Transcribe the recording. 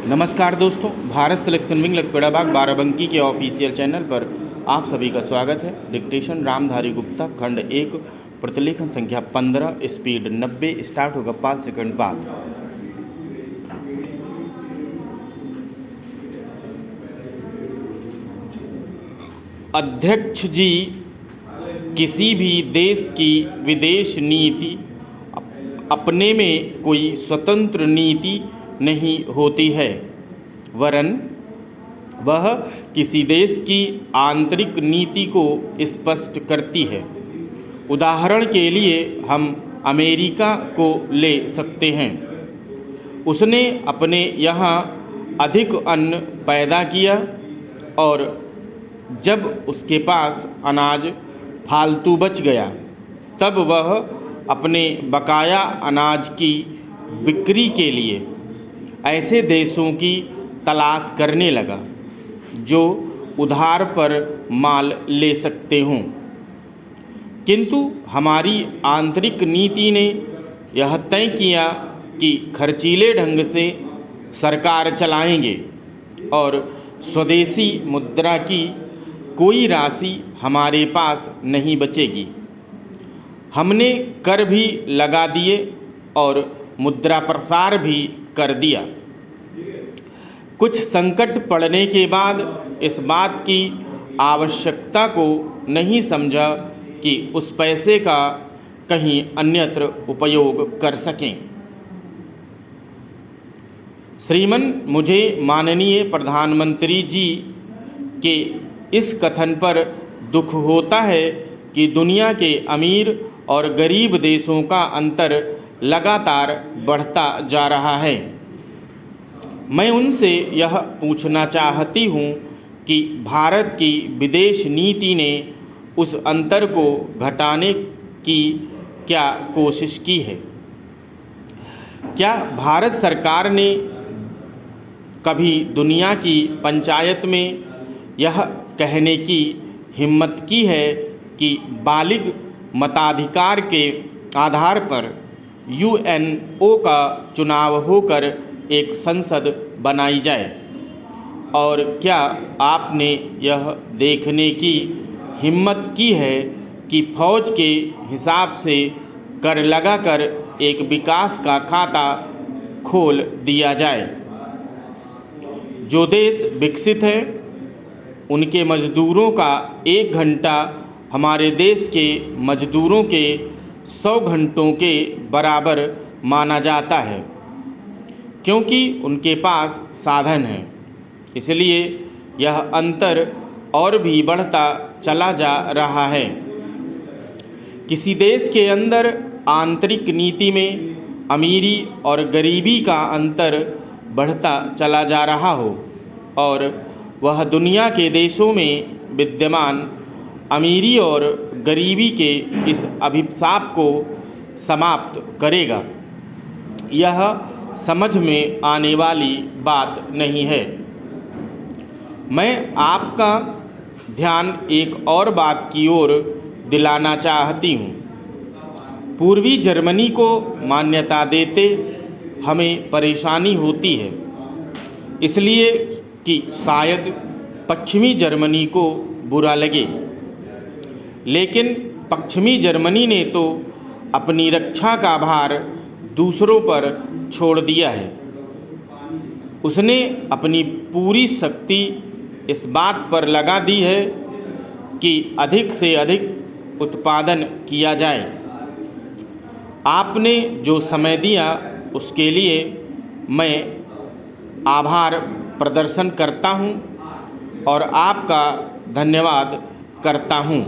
नमस्कार दोस्तों, Bharat selection wing Lakhpeda बाग बाराबंकी के ऑफिशियल चैनल पर आप सभी का स्वागत है। डिक्टेशन रामधारी गुप्ता, खंड 1, प्रतिलेखन संख्या 15, स्पीड 90। स्टार्ट होगा 5 सेकंड बाद। अध्यक्ष जी, किसी भी देश की विदेश नीति अपने में कोई स्वतंत्र नीति नहीं होती है, वरन वह किसी देश की आंतरिक नीति को स्पष्ट करती है। उदाहरण के लिए हम अमेरिका को ले सकते हैं। उसने अपने यहाँ अधिक अन्न पैदा किया और जब उसके पास अनाज फालतू बच गया, तब वह अपने बकाया अनाज की बिक्री के लिए ऐसे देशों की तलाश करने लगा जो उधार पर माल ले सकते हों। किंतु हमारी आंतरिक नीति ने यह तय किया कि खर्चीले ढंग से सरकार चलाएंगे और स्वदेशी मुद्रा की कोई राशि हमारे पास नहीं बचेगी। हमने कर भी लगा दिए और मुद्रा प्रसार भी कर दिया। कुछ संकट पड़ने के बाद इस बात की आवश्यकता को नहीं समझा कि उस पैसे का कहीं अन्यत्र उपयोग कर सकें। श्रीमान, मुझे माननीय प्रधानमंत्री जी के इस कथन पर दुख होता है कि दुनिया के अमीर और गरीब देशों का अंतर लगातार बढ़ता जा रहा है। मैं उनसे यह पूछना चाहती हूँ कि भारत की विदेश नीति ने उस अंतर को घटाने की क्या कोशिश की है? क्या भारत सरकार ने कभी दुनिया की पंचायत में यह कहने की हिम्मत की है कि बालिग मताधिकार के आधार पर यूएनओ का चुनाव होकर एक संसद बनाई जाए? और क्या आपने यह देखने की हिम्मत की है कि फौज के हिसाब से कर लगाकर एक विकास का खाता खोल दिया जाए? जो देश विकसित हैं उनके मजदूरों का 1 घंटा हमारे देश के मजदूरों के 100 घंटों के बराबर माना जाता है, क्योंकि उनके पास साधन हैं। इसलिए यह अंतर और भी बढ़ता चला जा रहा है। किसी देश के अंदर आंतरिक नीति में अमीरी और गरीबी का अंतर बढ़ता चला जा रहा हो और वह दुनिया के देशों में विद्यमान अमीरी और गरीबी के इस अभिशाप को समाप्त करेगा, यह समझ में आने वाली बात नहीं है। मैं आपका ध्यान एक और बात की ओर दिलाना चाहती हूँ। पूर्वी जर्मनी को मान्यता देते हमें परेशानी होती है, इसलिए कि शायद पश्चिमी जर्मनी को बुरा लगे। लेकिन पश्चिमी जर्मनी ने तो अपनी रक्षा का भार दूसरों पर छोड़ दिया है। उसने अपनी पूरी शक्ति इस बात पर लगा दी है कि अधिक से अधिक उत्पादन किया जाए। आपने जो समय दिया उसके लिए मैं आभार प्रदर्शन करता हूं और आपका धन्यवाद करता हूं।